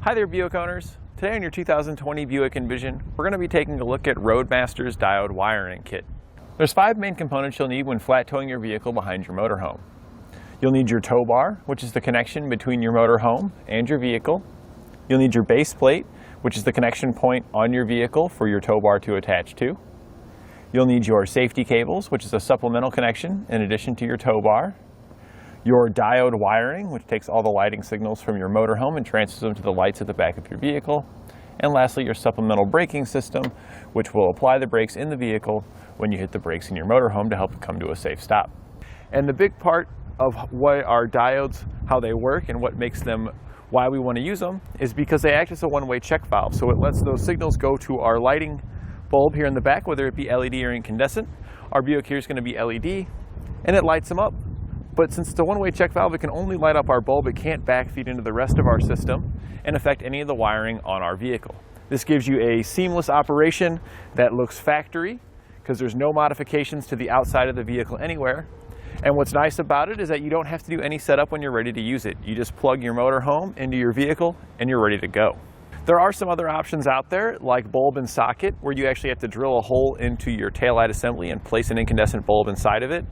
Hi there, Buick owners. Today on your 2020 Buick Envision, we're going to be taking a look at Roadmaster's diode wiring kit. There's 5 main components you'll need when flat towing your vehicle behind your motorhome. You'll need your tow bar, which is the connection between your motorhome and your vehicle. You'll need your base plate, which is the connection point on your vehicle for your tow bar to attach to. You'll need your safety cables, which is a supplemental connection in addition to your tow bar. Your diode wiring, which takes all the lighting signals from your motorhome and transfers them to the lights at the back of your vehicle. And lastly, your supplemental braking system, which will apply the brakes in the vehicle when you hit the brakes in your motorhome to help it come to a safe stop. And the big part of what our diodes, how they work and what makes them, why we want to use them, is because they act as a one-way check valve. So it lets those signals go to our lighting bulb here in the back, whether it be LED or incandescent. Our Buick here is going to be LED, and it lights them up. But since it's a one-way check valve, it can only light up our bulb. It can't backfeed into the rest of our system and affect any of the wiring on our vehicle. This gives you a seamless operation that looks factory because there's no modifications to the outside of the vehicle anywhere. And what's nice about it is that you don't have to do any setup when you're ready to use it. You just plug your motorhome into your vehicle and you're ready to go. There are some other options out there like bulb and socket, where you actually have to drill a hole into your taillight assembly and place an incandescent bulb inside of it.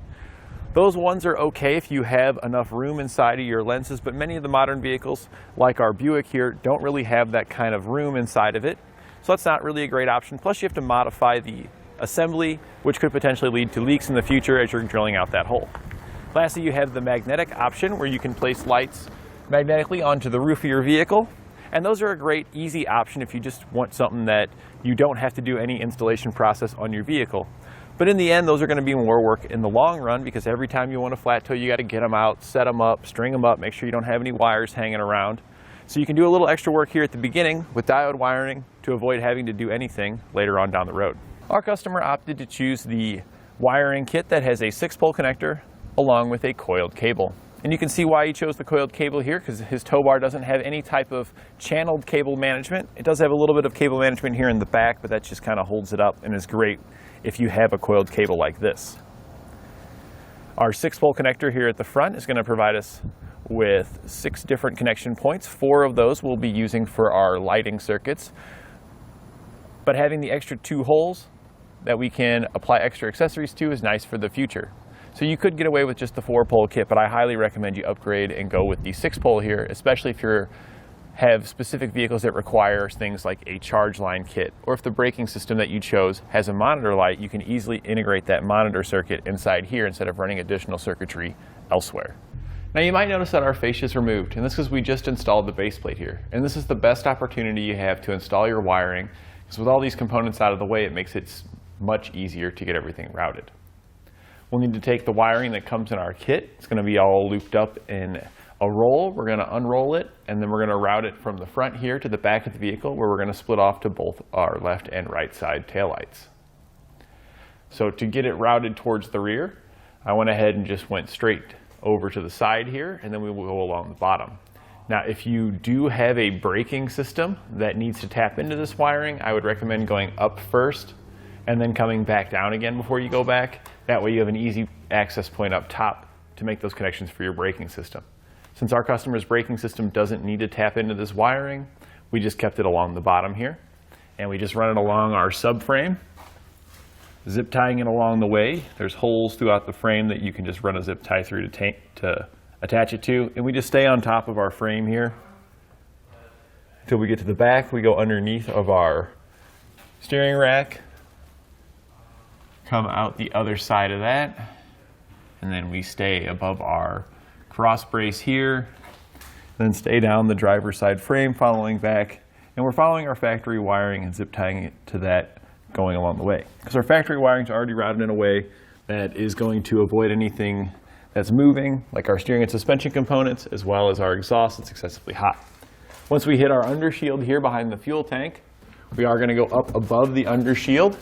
Those ones are okay if you have enough room inside of your lenses, but many of the modern vehicles, like our Buick here, don't really have that kind of room inside of it. So that's not really a great option. Plus you have to modify the assembly, which could potentially lead to leaks in the future as you're drilling out that hole. Lastly, you have the magnetic option where you can place lights magnetically onto the roof of your vehicle. And those are a great, easy option if you just want something that you don't have to do any installation process on your vehicle. But in the end, those are going to be more work in the long run because every time you want to flat tow, you got to get them out, set them up, string them up, make sure you don't have any wires hanging around. So you can do a little extra work here at the beginning with diode wiring to avoid having to do anything later on down the road. Our customer opted to choose the wiring kit that has a 6-pole connector along with a coiled cable. And you can see why he chose the coiled cable here, because his tow bar doesn't have any type of channeled cable management. It does have a little bit of cable management here in the back, but that just kind of holds it up and is great if you have a coiled cable like this. Our 6-pole connector here at the front is going to provide us with 6 different connection points. 4 of those we'll be using for our lighting circuits. But having the extra 2 holes that we can apply extra accessories to is nice for the future. So you could get away with just the 4-pole kit, but I highly recommend you upgrade and go with the 6-pole here, especially if you have specific vehicles that require things like a charge line kit, or if the braking system that you chose has a monitor light, you can easily integrate that monitor circuit inside here instead of running additional circuitry elsewhere. Now you might notice that our fascia is removed, and this is because we just installed the base plate here. And this is the best opportunity you have to install your wiring, because with all these components out of the way, it makes it much easier to get everything routed. We'll need to take the wiring that comes in our kit. It's going to be all looped up in a roll. We're going to unroll it, and then we're going to route it from the front here to the back of the vehicle, where we're going to split off to both our left and right side taillights. So to get it routed towards the rear, I went ahead and just went straight over to the side here, and then we will go along the bottom. Now, if you do have a braking system that needs to tap into this wiring, I would recommend going up first and then coming back down again before you go back. That way you have an easy access point up top to make those connections for your braking system. Since our customer's braking system doesn't need to tap into this wiring, we just kept it along the bottom here. And we just run it along our subframe, zip tying it along the way. There's holes throughout the frame that you can just run a zip tie through to attach it to. And we just stay on top of our frame here until we get to the back. We go underneath of our steering rack, come out the other side of that, and then we stay above our cross brace here, then stay down the driver's side frame following back, and we're following our factory wiring and zip tying it to that going along the way. Because our factory wiring is already routed in a way that is going to avoid anything that's moving, like our steering and suspension components, as well as our exhaust that's excessively hot. Once we hit our undershield here behind the fuel tank, we are going to go up above the undershield.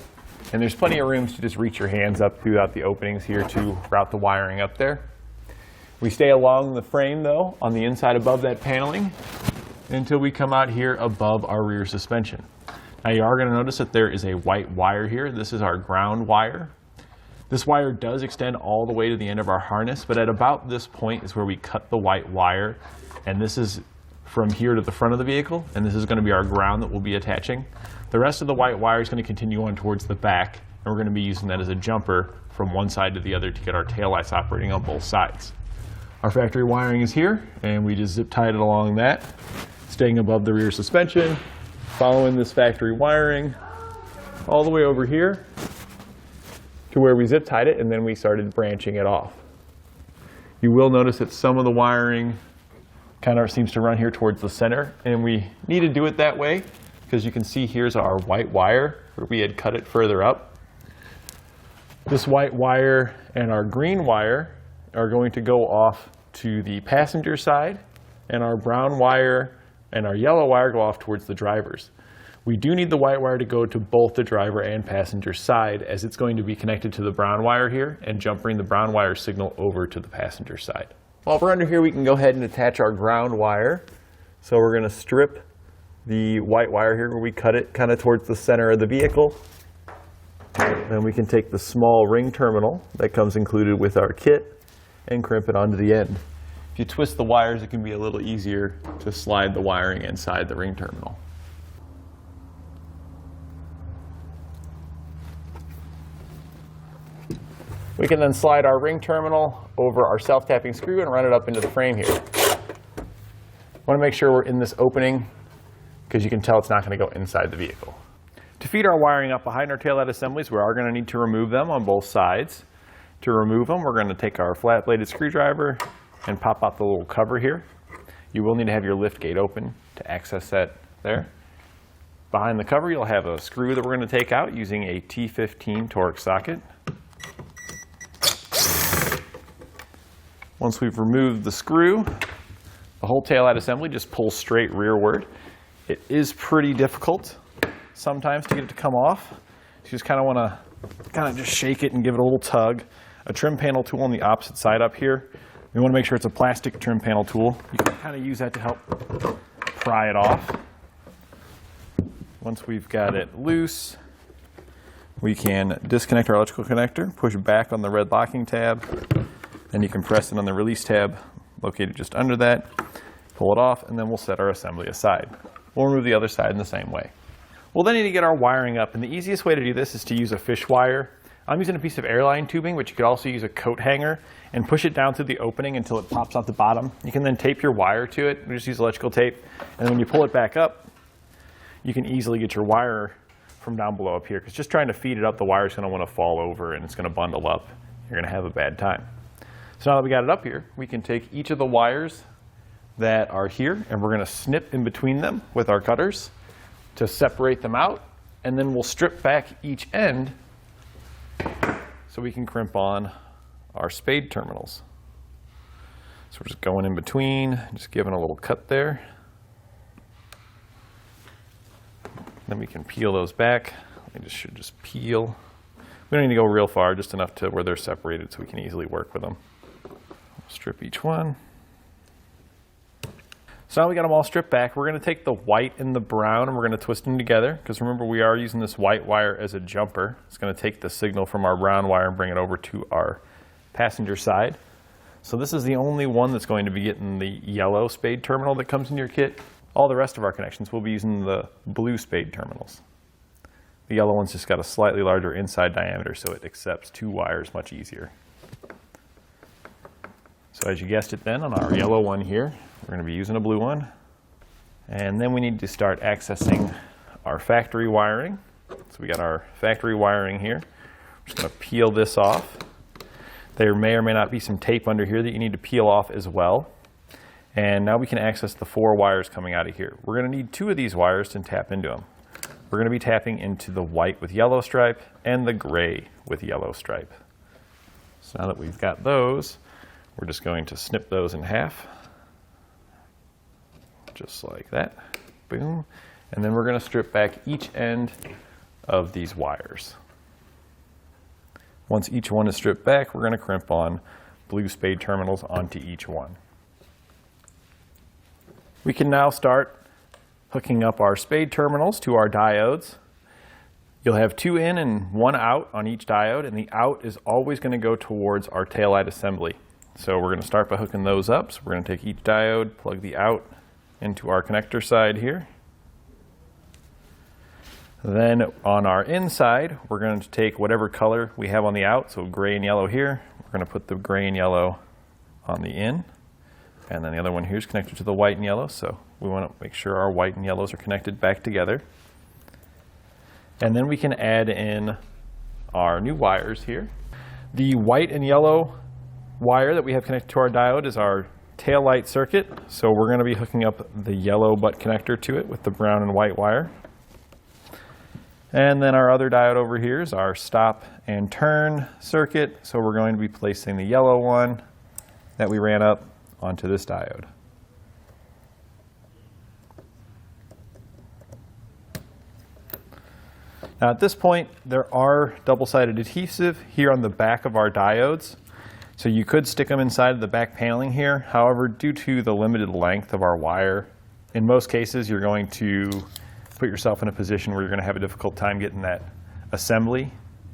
And there's plenty of room to just reach your hands up throughout the openings here to route the wiring up there. We stay along the frame though, on the inside above that paneling, until we come out here above our rear suspension. Now you are going to notice that there is a white wire here. This is our ground wire. This wire does extend all the way to the end of our harness, but at about this point is where we cut the white wire, and this is from here to the front of the vehicle, and this is going to be our ground that we'll be attaching. The rest of the white wire is going to continue on towards the back, and we're going to be using that as a jumper from one side to the other to get our taillights operating on both sides. Our factory wiring is here, and we just zip tied it along that, staying above the rear suspension, following this factory wiring all the way over here to where we zip tied it, and then we started branching it off. You will notice that some of the wiring kind of seems to run here towards the center, and we need to do it that way because you can see here's our white wire where we had cut it further up. This white wire and our green wire are going to go off to the passenger side, and our brown wire and our yellow wire go off towards the driver's. We do need the white wire to go to both the driver and passenger side, as it's going to be connected to the brown wire here and jumping the brown wire signal over to the passenger side. While we're under here, we can go ahead and attach our ground wire. So we're going to strip the white wire here where we cut it kind of towards the center of the vehicle. Then we can take the small ring terminal that comes included with our kit and crimp it onto the end. If you twist the wires, it can be a little easier to slide the wiring inside the ring terminal. We can then slide our ring terminal over our self-tapping screw and run it up into the frame here. Want to make sure we're in this opening because you can tell it's not going to go inside the vehicle. To feed our wiring up behind our taillight assemblies, we are going to need to remove them on both sides. To remove them, we're going to take our flat-bladed screwdriver and pop out the little cover here. You will need to have your lift gate open to access that there. Behind the cover, you'll have a screw that we're going to take out using a T15 Torx socket. Once we've removed the screw, the whole taillight assembly just pulls straight rearward. It is pretty difficult sometimes to get it to come off. You just kind of want to just shake it and give it a little tug. A trim panel tool on the opposite side up here. We want to make sure it's a plastic trim panel tool. You can kind of use that to help pry it off. Once we've got it loose, we can disconnect our electrical connector, push back on the red locking tab, then you can press it on the release tab located just under that, pull it off, and then we'll set our assembly aside. We'll remove the other side in the same way. We'll then need to get our wiring up, and the easiest way to do this is to use a Fishwire. I'm using a piece of Airline tubing, but you could also use a coat hanger and push it down through the opening until it pops out the bottom. You can then tape your wire to it. We just use electrical tape, and then when you pull it back up, you can easily get your wire from down below up here, because just trying to feed it up, the wire is going to want to fall over and it's going to bundle up. You're going to have a bad time. So now that we got it up here, we can take each of the wires that are here, and we're going to snip in between them with our cutters to separate them out, and then we'll strip back each end so we can crimp on our Spade terminals. So we're just going in between, just giving a little cut there. Then we can peel those back. They should just peel. We don't need to go real far, just enough to where they're separated so we can easily work with them. Strip each one. So now we got them all stripped back. We're going to take the white and the brown and we're going to twist them together, because remember, we are using this white wire as a jumper. It's going to take the signal from our brown wire and bring it over to our passenger side. So this is the only one that's going to be getting the yellow Spade terminal that comes in your kit. All the rest of our connections will be using the blue Spade terminals. The yellow one's just got a slightly larger inside diameter, so it accepts two wires much easier. So as you guessed it then, on our yellow one here, we're going to be using a blue one. And then we need to start accessing our factory wiring. So we got our factory wiring here. We're just going to peel this off. There may or may not be some tape under here that you need to peel off as well. And now we can access the 4 wires coming out of here. We're going to need 2 of these wires to tap into them. We're going to be tapping into the white with yellow stripe and the gray with yellow stripe. So now that we've got those, we're just going to snip those in half, just like that, boom. And then we're going to strip back each end of these wires. Once each one is stripped back, we're going to crimp on blue Spade terminals onto each one. We can now start hooking up our Spade terminals to our diodes. You'll have 2 in and 1 out on each diode, and the out is always going to go towards our taillight assembly. So we're going to start by hooking those up. So we're going to take each diode, plug the out into our connector side here. Then on our inside, we're going to take whatever color we have on the out, so gray and yellow here. We're going to put the gray and yellow on the in. And then the other one here is connected to the white and yellow, so we want to make sure our white and yellows are connected back together. And then we can add in our new wires here. The white and yellow wire that we have connected to our diode is our taillight circuit, so we're going to be hooking up the yellow butt connector to it with the brown and white wire. And then our other diode over here is our stop and turn circuit, so we're going to be placing the yellow one that we ran up onto this diode. Now at this point, there are double-sided adhesive here on the back of our diodes, so you could stick them inside the back paneling here. However, due to the limited length of our wire, in most cases you're going to put yourself in a position where you're going to have a difficult time getting that assembly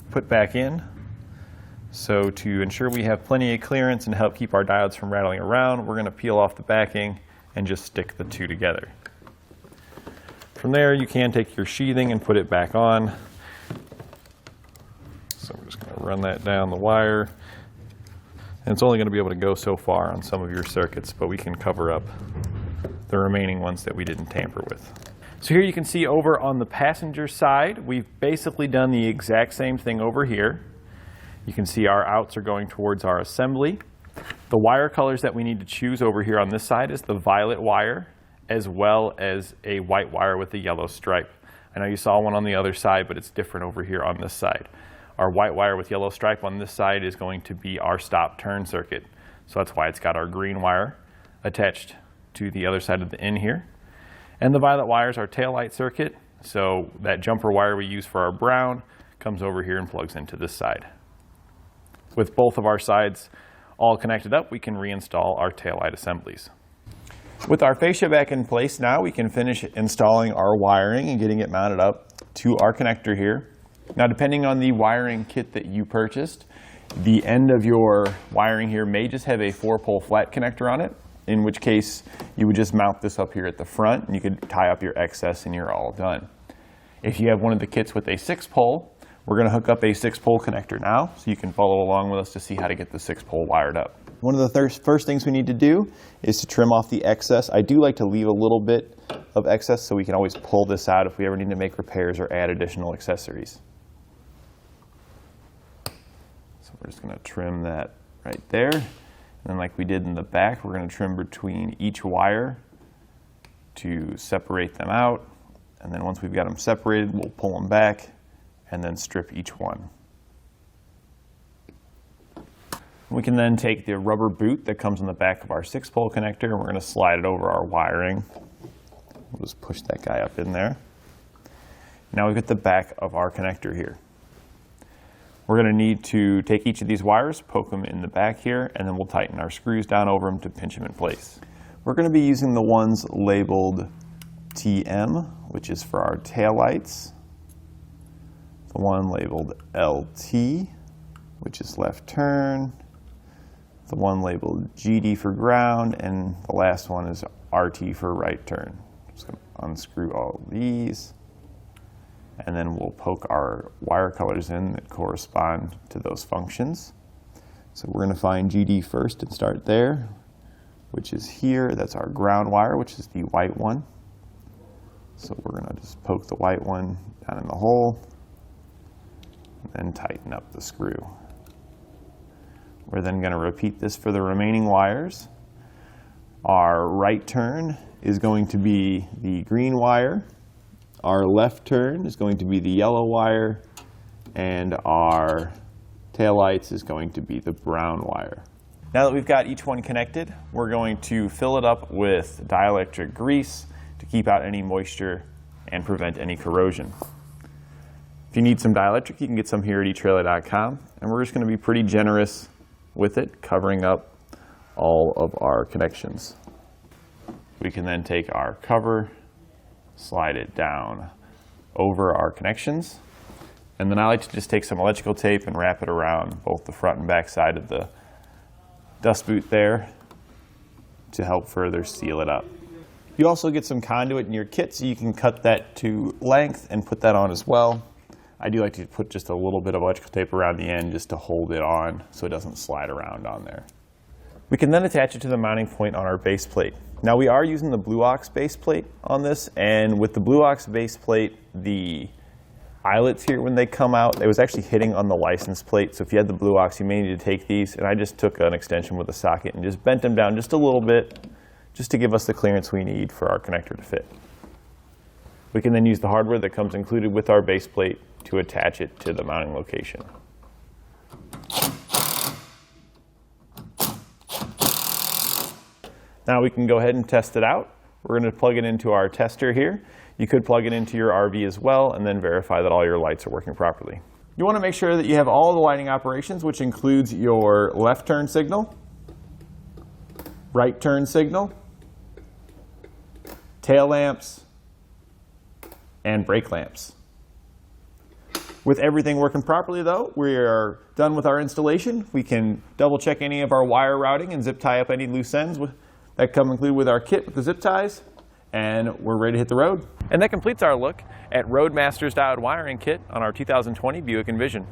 put back in. So to ensure we have plenty of clearance and help keep our diodes from rattling around, we're going to peel off the backing and just stick the two together. From there, you can take your sheathing and put it back on. So we're just going to run that down the wire. And it's only going to be able to go so far on some of your circuits, but we can cover up the remaining ones that we didn't tamper with. So here you can see over on the passenger side, we've basically done the exact same thing over here. You can see our outs are going towards our assembly. The wire colors that we need to choose over here on this side is the violet wire, as well as a white wire with a yellow stripe. I know you saw one on the other side, but it's different over here on this side. Our white wire with yellow stripe on this side is going to be our stop-turn circuit. So that's why it's got our green wire attached to the other side of the in here. And the violet wire is our taillight circuit. So that jumper wire we use for our brown comes over here and plugs into this side. With both of our sides all connected up, we can reinstall our taillight assemblies. With our fascia back in place now, we can finish installing our wiring and getting it mounted up to our connector here. Now, depending on the wiring kit that you purchased, the end of your wiring here may just have a 4-pole flat connector on it, in which case you would just mount this up here at the front and you could tie up your excess and you're all done. If you have one of the kits with a 6-pole, we're going to hook up a 6-pole connector now, so you can follow along with us to see how to get the 6-pole wired up. One of the first things we need to do is to trim off the excess. I do like to leave a little bit of excess so we can always pull this out if we ever need to make repairs or add additional accessories. So we're just going to trim that right there. And then like we did in the back, we're going to trim between each wire to separate them out. And then once we've got them separated, we'll pull them back and then strip each one. We can then take the rubber boot that comes in the back of our 6-pole connector and we're going to slide it over our wiring. We'll just push that guy up in there. Now we've got the back of our connector here. We're going to need to take each of these wires, poke them in the back here, and then we'll tighten our screws down over them to pinch them in place. We're going to be using the ones labeled TM, which is for our taillights. The one labeled LT, which is left turn. The one labeled GD for ground, and the last one is RT for right turn. Just going to unscrew all of these, and then we'll poke our wire colors in that correspond to those functions. So we're going to find GD first and start there, which is here. That's our ground wire, which is the white one. So we're going to just poke the white one down in the hole, and then tighten up the screw. We're then going to repeat this for the remaining wires. Our right turn is going to be the green wire. Our left turn is going to be the yellow wire. And our taillights is going to be the brown wire. Now that we've got each one connected, we're going to fill it up with dielectric grease to keep out any moisture and prevent any corrosion. If you need some dielectric, you can get some here at eTrailer.com. And we're just going to be pretty generous with it, covering up all of our connections. We can then take our cover, slide it down over our connections, and then I like to just take some electrical tape and wrap it around both the front and back side of the dust boot there to help further seal it up. You also get some conduit in your kit, so you can cut that to length and put that on as well. I do like to put just a little bit of electrical tape around the end just to hold it on so it doesn't slide around on there. We can then attach it to the mounting point on our base plate. Now we are using the Blue Ox base plate on this, and with the Blue Ox base plate, the eyelets here, when they come out, it was actually hitting on the license plate, so if you had the Blue Ox, you may need to take these, and I just took an extension with a socket and just bent them down just a little bit, just to give us the clearance we need for our connector to fit. We can then use the hardware that comes included with our base plate to attach it to the mounting location. Now we can go ahead and test it out. We're going to plug it into our tester here. You could plug it into your RV as well and then verify that all your lights are working properly. You want to make sure that you have all the lighting operations, which includes your left turn signal, right turn signal, tail lamps, and brake lamps. With everything working properly though, we are done with our installation. We can double check any of our wire routing and zip tie up any loose ends that come included with our kit with the zip ties, and we're ready to hit the road. And that completes our look at Roadmaster's diode wiring kit on our 2020 Buick Envision.